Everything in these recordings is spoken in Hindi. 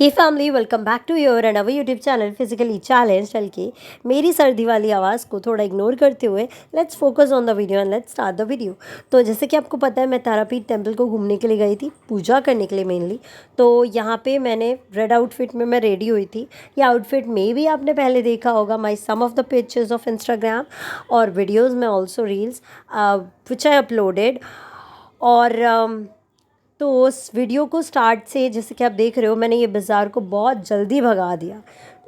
ये family welcome back to your and our YouTube channel physically challenge. चल के मेरी सर्दी वाली आवाज़ को थोड़ा इग्नोर करते हुए let's focus on the video and let's start the video. तो जैसे कि आपको पता है, मैं तारापीठ टेम्पल को घूमने के लिए गई थी, पूजा करने के लिए मेनली। तो यहाँ पे मैंने रेड आउटफिट में मैं रेडी हुई थी। ये आउटफिट में भी आपने पहले देखा होगा my some of the pictures of Instagram और वीडियोज़ में also reels which I uploaded. और तो उस वीडियो को स्टार्ट से जैसे कि आप देख रहे हो, मैंने ये बाज़ार को बहुत जल्दी भगा दिया।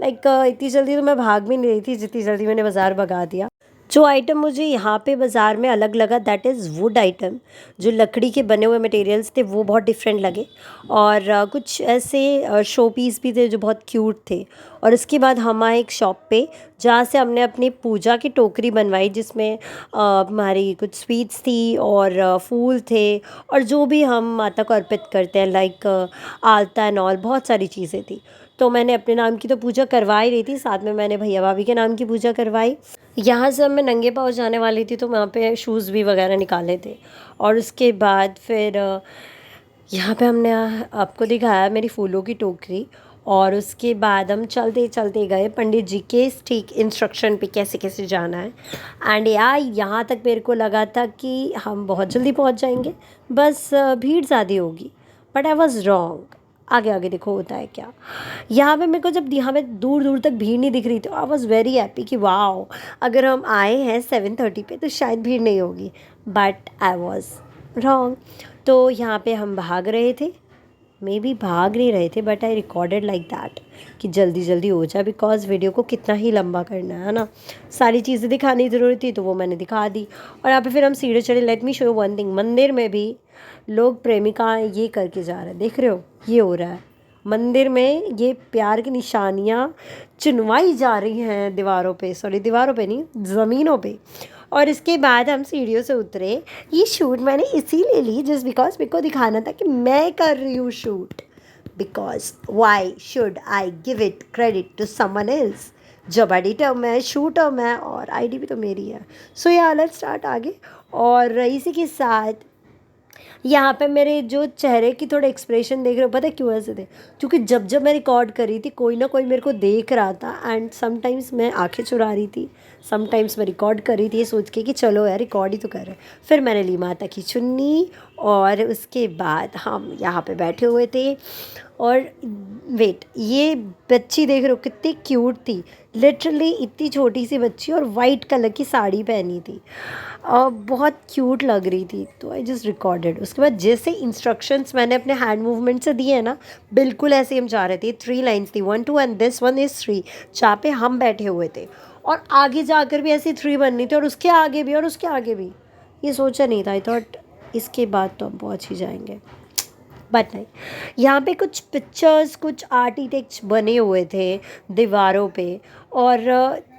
इतनी जल्दी तो मैं भाग भी नहीं रही थी जितनी जल्दी मैंने बाज़ार भगा दिया। जो आइटम मुझे यहाँ पे बाज़ार में अलग लगा दैट इज़ वुड आइटम। जो लकड़ी के बने हुए मटेरियल्स थे वो बहुत डिफरेंट लगे। और कुछ ऐसे शो पीस भी थे जो बहुत क्यूट थे। और उसके बाद हम आए एक शॉप पे जहाँ से हमने अपनी पूजा की टोकरी बनवाई, जिसमें हमारी कुछ स्वीट्स थी और फूल थे और जो भी हम माता को अर्पित करते हैं लाइक आलता एंड ऑल, बहुत सारी चीज़ें थी। तो मैंने अपने नाम की तो पूजा करवा ही रही थी, साथ में मैंने भैया भाभी के नाम की पूजा करवाई। यहाँ से मैं नंगे पाँव जाने वाली थी तो वहाँ पे शूज़ भी वगैरह निकाले थे। और उसके बाद फिर यहाँ पे हमने आपको दिखाया मेरी फूलों की टोकरी। और उसके बाद हम चलते चलते गए पंडित जी के ठीक इंस्ट्रक्शन पे कैसे कैसे जाना है। एंड यहाँ तक मेरे को लगा था कि हम बहुत जल्दी पहुँच जाएंगे, बस भीड़ ज़्यादा होगी। But I was wrong. आगे आगे देखो होता है क्या। यहाँ पे मेरे को जब यहाँ पे दूर दूर तक भीड़ नहीं दिख रही थी, आई वॉज वेरी हैप्पी कि वाओ, अगर हम आए हैं 7:30 पे तो शायद भीड़ नहीं होगी। But I was wrong. तो यहाँ पे हम भाग रहे थे, मे बी भाग नहीं रहे थे, but I recorded like that कि जल्दी जल्दी हो जाए, बिकॉज वीडियो को कितना ही लंबा करना है ना। सारी चीज़ें दिखानी ज़रूरी थी तो वो मैंने दिखा दी। और यहाँ पे फिर हम सीढ़े चढ़े। Let me show you one thing, मंदिर में भी लोग प्रेमिका ये करके जा रहे हैं, देख रहे हो ये हो रहा है मंदिर में। ये प्यार की निशानियाँ चुनवाई जा रही हैं दीवारों पे, सॉरी दीवारों पे नहीं, ज़मीनों पे। और इसके बाद हम सीढ़ियों से उतरे। ये शूट मैंने इसीलिए ली जस्ट बिकॉज मेरे को दिखाना था कि मैं कर रही हूँ shoot. Because why should I give it credit to someone else. जब एडिटर मैं, शूटर मैं, और आईडी भी तो मेरी है। सो या लेट्स स्टार्ट आगे। और इसी के साथ यहाँ पे मेरे जो चेहरे की थोड़े एक्सप्रेशन देख रहे हो, पता है क्यों ऐसे थे? क्योंकि जब जब मैं रिकॉर्ड कर रही थी कोई ना कोई मेरे को देख रहा था। एंड समटाइम्स मैं आंखें चुरा रही थी, समटाइम्स मैं रिकॉर्ड कर रही थी ये सोच के कि चलो यार रिकॉर्ड ही तो कर रहे हैं। फिर मैंने ली माता की चुन्नी और उसके बाद हम यहाँ पे बैठे हुए थे। और वेट, ये बच्ची देख रहे हो कितनी क्यूट थी, लिटरली इतनी छोटी सी बच्ची और वाइट कलर की साड़ी पहनी थी और बहुत क्यूट लग रही थी। तो आई जस्ट रिकॉर्डेड। उसके बाद जैसे इंस्ट्रक्शंस मैंने अपने हैंड मूवमेंट से दिए हैं ना, बिल्कुल ऐसे ही हम जा रहे थे। 3 लाइन्स थी, 1 2 एंड दिस वन इज़ 3, जहाँ पे हम बैठे हुए थे। और आगे जाकर भी ऐसी 3 बननी थी और उसके आगे भी और उसके आगे भी। ये सोचा नहीं था, आई थॉट इसके बाद तो हम पहुँच ही जाएंगे, बट नहीं। यहाँ पे कुछ पिक्चर्स, कुछ आर्किटेक्ट्स बने हुए थे दीवारों पे। और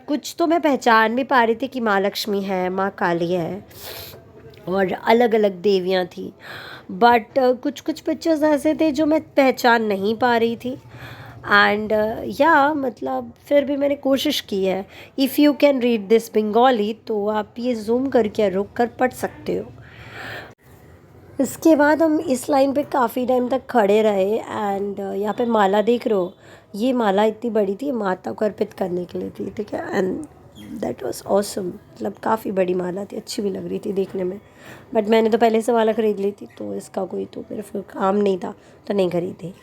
कुछ तो मैं पहचान भी पा रही थी कि माँ लक्ष्मी है, माँ काली है और अलग अलग देवियाँ थी। बट कुछ कुछ पिक्चर्स ऐसे थे जो मैं पहचान नहीं पा रही थी। एंड या मतलब फिर भी मैंने कोशिश की है। If you can read this Bengali तो आप ये जूम करके रुक कर पढ़ सकते हो। इसके बाद हम इस लाइन पे काफ़ी टाइम तक खड़े रहे। एंड यहाँ पे माला देख रहे हो, ये माला इतनी बड़ी थी, माता को अर्पित करने के लिए थी, ठीक है। एंड दैट वाज ऑसम, मतलब काफ़ी बड़ी माला थी, अच्छी भी लग रही थी देखने में। बट मैंने तो पहले से माला ख़रीद ली थी तो इसका कोई तो मेरे फिर काम नहीं था तो नहीं खरीदी।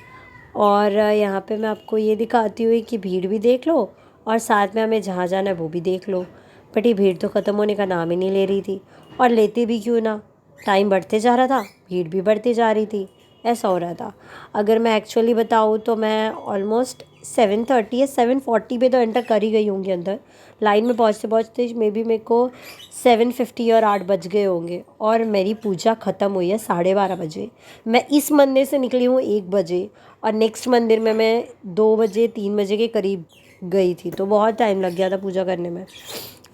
और यहाँ पे मैं आपको ये दिखाती हुई कि भीड़ भी देख लो और साथ में हमें जहाँ जाना है वो भी देख लो। बट ये भीड़ तो ख़त्म होने का नाम ही नहीं ले रही थी, और लेते भी क्यों ना, टाइम बढ़ते जा रहा था, भीड़ भी बढ़ती जा रही थी, ऐसा हो रहा था। अगर मैं एक्चुअली बताऊँ तो मैं ऑलमोस्ट 7:30 या 7:40 पे तो एंटर कर ही गई होंगी अंदर। लाइन में पहुँचते पहुँचते मे बी मेरे को 7:50 और 8 बज गए होंगे। और मेरी पूजा ख़त्म हुई है 12:30 बजे। मैं इस मंदिर से निकली हूँ 1 बजे और नेक्स्ट मंदिर में मैं 2 बजे 3 बजे के करीब गई थी। तो बहुत टाइम लग गया था पूजा करने में,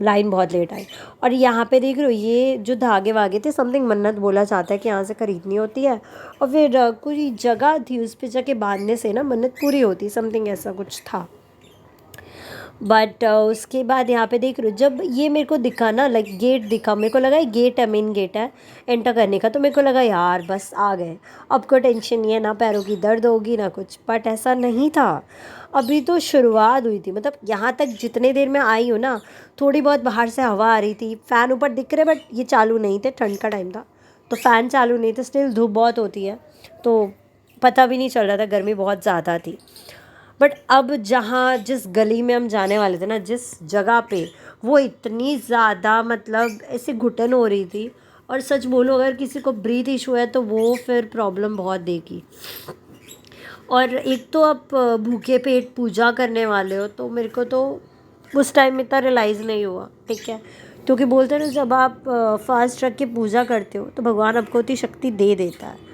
लाइन बहुत लेट आई। और यहाँ पे देख रहे हो ये जो धागे वागे थे, समथिंग मन्नत बोला जाता है कि यहाँ से खरीदनी होती है और फिर कोई जगह थी उस पे जाके बांधने से ना मन्नत पूरी होती, समथिंग ऐसा कुछ था। बट उसके बाद यहाँ पे देख रही हूँ, जब ये मेरे को दिखा ना, लाइक गेट दिखा, मेरे को लगा ये गेट है, मेन गेट है एंटर करने का, तो मेरे को लगा यार बस आ गए, अब कोई टेंशन नहीं है, ना पैरों की दर्द होगी ना कुछ। बट ऐसा नहीं था, अभी तो शुरुआत हुई थी। मतलब यहाँ तक जितने देर में आई हूँ ना, थोड़ी बहुत बाहर से हवा आ रही थी, फ़ैन ऊपर दिख रहे बट ये चालू नहीं थे, ठंड का टाइम था तो फ़ैन चालू नहीं थे, स्टिल धूप बहुत होती है तो पता भी नहीं चल रहा था, गर्मी बहुत ज़्यादा थी। बट अब जहाँ जिस गली में हम जाने वाले थे ना, जिस जगह पे, वो इतनी ज़्यादा मतलब ऐसे घुटन हो रही थी। और सच बोलो, अगर किसी को ब्रीथ इशू है तो वो फिर प्रॉब्लम बहुत देगी। और एक तो आप भूखे पेट पूजा करने वाले हो, तो मेरे को तो उस टाइम इतना रियलाइज़ नहीं हुआ, ठीक है। क्योंकि बोलते हैं ना, जब आप फास्ट रख के पूजा करते हो तो भगवान आपको उतनी शक्ति दे देता है।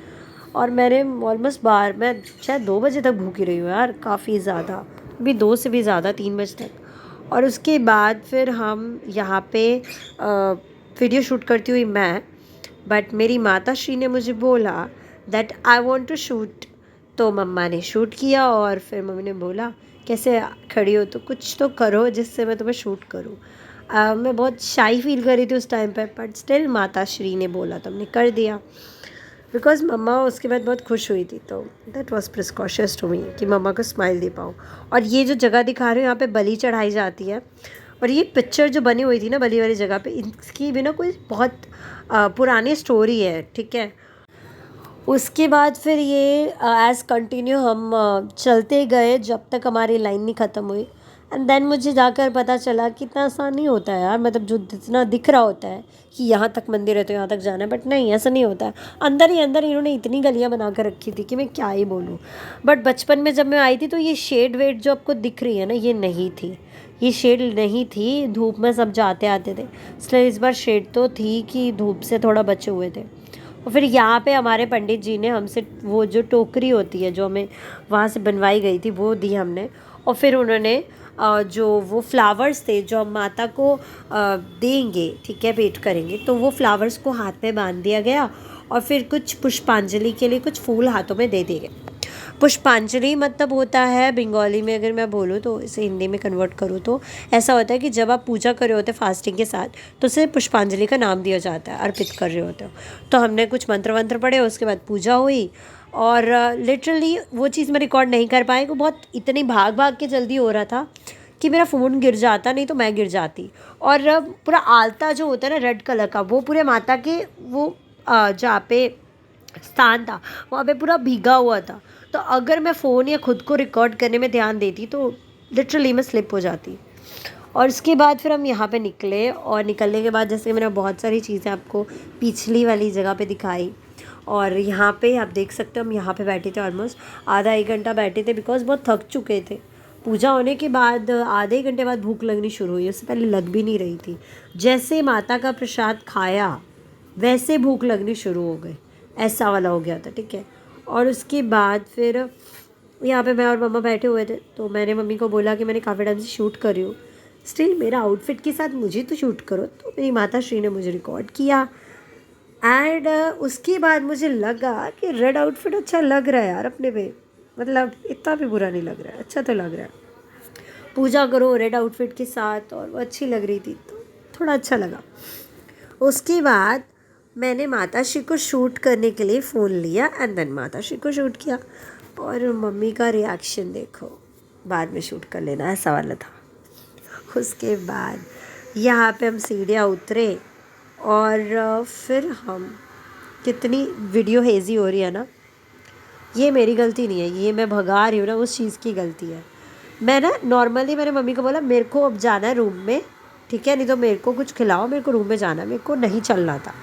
और मैंने ऑलमोस्ट बाहर, मैं शायद 2 बजे तक भूखी रही हूँ यार, काफ़ी ज़्यादा, भी 2 से भी ज़्यादा, 3 बजे तक। और उसके बाद फिर हम यहाँ पे वीडियो शूट करती हुई मैं, बट मेरी माता श्री ने मुझे बोला that I want to shoot. तो मम्मा ने शूट किया और फिर मम्मी ने बोला कैसे खड़ी हो, तो कुछ तो करो जिससे मैं तुम्हें शूट करूँ। मैं बहुत शाई फील कर रही थी उस टाइम पे, बट स्टिल माता श्री ने बोला तो हमने कर दिया, बिकॉज मम्मा उसके बाद बहुत खुश हुई थी। तो that was precocious to me कि मम्मा को स्माइल दे पाऊँ। और ये जो जगह दिखा रही हूँ, यहाँ पे बलि चढ़ाई जाती है। और ये पिक्चर जो बनी हुई थी ना बलि वाली जगह पे, इसकी भी ना कोई बहुत पुरानी स्टोरी है, ठीक है। उसके बाद फिर ये एज़ कंटिन्यू हम चलते गए जब तक हमारी लाइन नहीं ख़त्म हुई। एंड देन मुझे जाकर पता चला कि इतना आसान नहीं होता है यार, मतलब जो जितना दिख रहा होता है कि यहाँ तक मंदिर है तो यहाँ तक जाना है, बट नहीं, ऐसा नहीं होता है। अंदर ही अंदर इन्होंने इतनी गलियाँ बना कर रखी थी कि मैं क्या ही बोलूँ। बट बचपन में जब मैं आई थी तो ये शेड वेड जो आपको दिख रही है ना, ये नहीं थी, ये शेड नहीं थी। धूप में सब जाते आते थे, इसलिए इस बार शेड तो थी कि धूप से थोड़ा बचे हुए थे। और फिर यहाँ पे हमारे पंडित जी ने हमसे वो जो टोकरी होती है जो हमें वहाँ से बनवाई गई थी वो दी हमने। और फिर उन्होंने जो वो फ्लावर्स थे जो हम माता को देंगे, ठीक है, भेंट करेंगे, तो वो फ्लावर्स को हाथ में बांध दिया गया। और फिर कुछ पुष्पांजलि के लिए कुछ फूल हाथों में दे दिए गए। पुष्पांजलि मतलब होता है बंगाली में, अगर मैं बोलूँ तो इसे हिंदी में कन्वर्ट करूँ तो ऐसा होता है कि जब आप पूजा कर रहे होते हैं फास्टिंग के साथ, तो उसे पुष्पांजलि का नाम दिया जाता है, अर्पित कर रहे होते हो। तो हमने कुछ मंत्र वंत्र पढ़े, उसके बाद पूजा हुई। और लिटरली वो चीज़ मैं रिकॉर्ड नहीं कर पाई, वो बहुत इतनी भाग भाग के जल्दी हो रहा था कि मेरा फ़ोन गिर जाता, नहीं तो मैं गिर जाती। और पूरा आलता जो होता है ना रेड कलर का, वो पूरे माता के वो जहाँ पे स्थान था वहाँ पे पूरा भीगा हुआ था। तो अगर मैं फ़ोन या खुद को रिकॉर्ड करने में ध्यान देती तो लिटरली मैं स्लिप हो जाती। और उसके बाद फिर हम यहाँ पे निकले, और निकलने के बाद जैसे मैंने बहुत सारी चीज़ें आपको पिछली वाली जगह पे दिखाई। और यहाँ पे आप देख सकते हो, हम यहाँ पे बैठे थे, ऑलमोस्ट आधा एक घंटा बैठे थे, बिकॉज बहुत थक चुके थे। पूजा होने के बाद आधे घंटे बाद भूख लगनी शुरू हुई, उससे पहले लग भी नहीं रही थी। जैसे माता का प्रसाद खाया वैसे भूख लगनी शुरू हो गई, ऐसा वाला हो गया था, ठीक है। और उसके बाद फिर यहाँ पे मैं और मम्मा बैठे हुए थे, तो मैंने मम्मी को बोला कि मैंने काफ़ी टाइम से शूट कर रही हूँ, स्टिल मेरा आउटफिट के साथ मुझे तो शूट करो। तो मेरी माता श्री ने मुझे रिकॉर्ड किया। एंड उसके बाद मुझे लगा कि रेड आउटफिट अच्छा लग रहा है यार अपने पे, मतलब इतना भी बुरा नहीं लग रहा है, अच्छा तो लग रहा है। पूजा करो रेड आउटफिट के साथ, और वो अच्छी लग रही थी तो थोड़ा अच्छा लगा। उसके बाद मैंने माता श्री को शूट करने के लिए फ़ोन लिया एंड देन माता श्री को शूट किया। और मम्मी का रिएक्शन देखो, बाद में शूट कर लेना, ऐसा वाला था। उसके बाद यहाँ पे हम सीढ़ियाँ उतरे, और फिर हम, कितनी वीडियो हेज़ी हो रही है ना, ये मेरी गलती नहीं है, ये मैं भगा रही हूँ ना, उस चीज़ की गलती है। मैं ना नॉर्मली मैंने मम्मी को बोला मेरे को अब जाना है रूम में, ठीक है, नहीं तो मेरे को कुछ खिलाओ, मेरे को रूम में जाना है, मेरे को नहीं चलना था।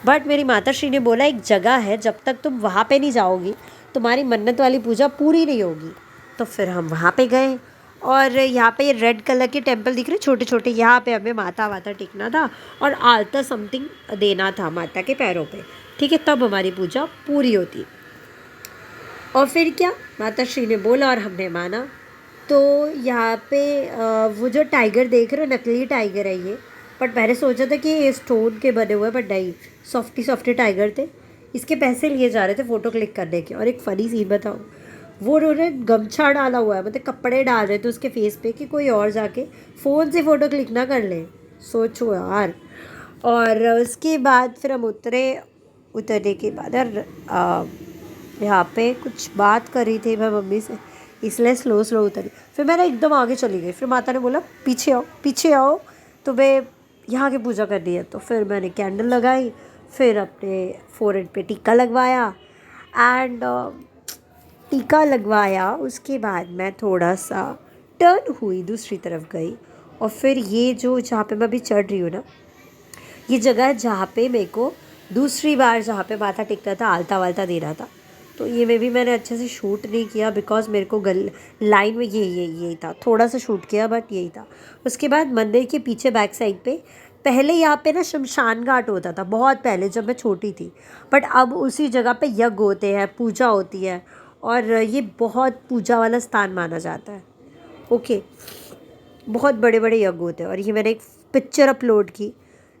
बट मेरी माता श्री ने बोला एक जगह है, जब तक तुम वहाँ पे नहीं जाओगी तुम्हारी मन्नत वाली पूजा पूरी नहीं होगी। तो फिर हम वहाँ पे गए, और यहाँ पे ये रेड कलर के टेम्पल दिख रहे छोटे छोटे, यहाँ पे हमें माता वाता टेकना था और आलता समथिंग देना था माता के पैरों पे, ठीक है, तब हमारी पूजा पूरी होती। और फिर क्या, माता श्री ने बोला और हमने माना। तो यहाँ पे वो जो टाइगर देख रहे हो, नकली टाइगर है ये, बट मैंने सोचा था कि ये स्टोन के बने हुए, बट नहीं, सॉफ्टी सॉफ्टी टाइगर थे। इसके पैसे लिए जा रहे थे फ़ोटो क्लिक करने के। और एक फ़नी सीन बताऊँ, वो उन्होंने गमछा डाला हुआ है, मतलब कपड़े डाल रहे थे उसके फेस पे कि कोई और जाके फ़ोन से फ़ोटो क्लिक ना कर ले। सोचो यार। और उसके बाद फिर हम उतरने के बाद यार यहाँ पे कुछ बात कर रही थी मैं मम्मी से, इसलिए स्लो स्लो उतरी। फिर मैंने एकदम आगे चली गई। फिर माता ने बोला पीछे आओ पीछे आओ, तुम्हें यहाँ की पूजा करनी है। तो फिर मैंने कैंडल लगाई, फिर अपने फोरहेड पे टीका लगवाया एंड टीका लगवाया। उसके बाद मैं थोड़ा सा टर्न हुई, दूसरी तरफ गई। और फिर ये जो जहाँ पे मैं अभी चढ़ रही हूँ ना, ये जगह है जहाँ पे मेरे को दूसरी बार जहाँ पे माथा टेकता था आलता वालता दे रहा था। तो ये में भी मैंने अच्छे से शूट नहीं किया बिकॉज मेरे को लाइन में यही था, थोड़ा सा शूट किया बट यही था। उसके बाद मंदिर के पीछे बैक साइड पे पहले यहाँ पे ना शमशान घाट होता था, बहुत पहले जब मैं छोटी थी। बट अब उसी जगह पे यज्ञ होते हैं, पूजा होती है और ये बहुत पूजा वाला स्थान माना जाता है। ओके, बहुत बड़े बड़े यज्ञ होते हैं। और ये मैंने एक पिक्चर अपलोड की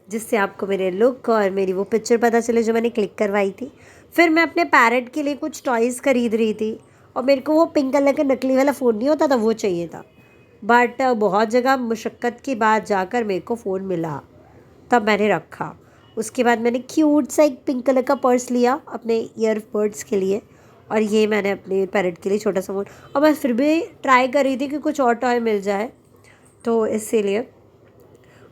जिससे आपको मेरे लुक और मेरी वो पिक्चर पता चले जो मैंने क्लिक करवाई थी। फिर मैं अपने पैरेट के लिए कुछ टॉयज़ खरीद रही थी और मेरे को वो पिंक कलर का नकली वाला फ़ोन नहीं होता था, वो चाहिए था। बट बहुत जगह मुशक्क़त के बाद जाकर मेरे को फ़ोन मिला, तब मैंने रखा। उसके बाद मैंने क्यूट सा एक पिंक कलर का पर्स लिया अपने ईयरबड्स के लिए, और ये मैंने अपने पैरेट के लिए छोटा सा फ़ोन। और मैं फिर भी ट्राई कर रही थी कि कुछ और टॉय मिल जाए, तो इसीलिए।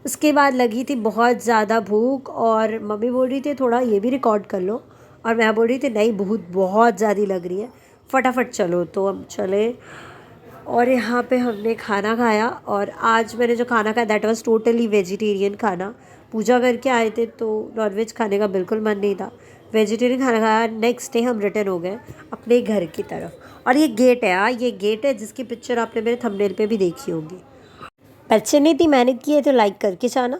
उसके बाद लगी थी बहुत ज़्यादा भूख और मम्मी बोल रही थी थोड़ा ये भी रिकॉर्ड कर लो, और मैं बोल रही थी नहीं भूख बहुत ज़्यादा लग रही है, फटाफट चलो। तो हम चले और यहाँ पे हमने खाना खाया। और आज मैंने जो खाना खाया दैट वाज टोटली वेजिटेरियन खाना। पूजा करके आए थे तो नॉनवेज खाने का बिल्कुल मन नहीं था, वेजिटेरियन खाना खाया। नेक्स्ट डे हम रिटर्न हो गए अपने घर की तरफ। और ये गेट है, हाँ ये गेट है जिसकी पिक्चर आपने मेरे थंबनेल पे भी देखी होगी। बच्चे ने इतनी मेहनत की है तो लाइक करके जाना।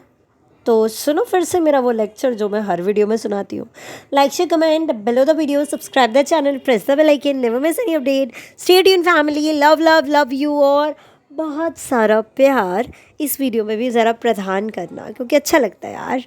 तो सुनो फिर से मेरा वो लेक्चर जो मैं हर वीडियो में सुनाती हूँ। Like share comment below the video, subscribe the channel, press the bell icon, never miss any update, stay tuned family, love love love you. और बहुत सारा प्यार इस वीडियो में भी ज़रा प्रदान करना क्योंकि अच्छा लगता है यार।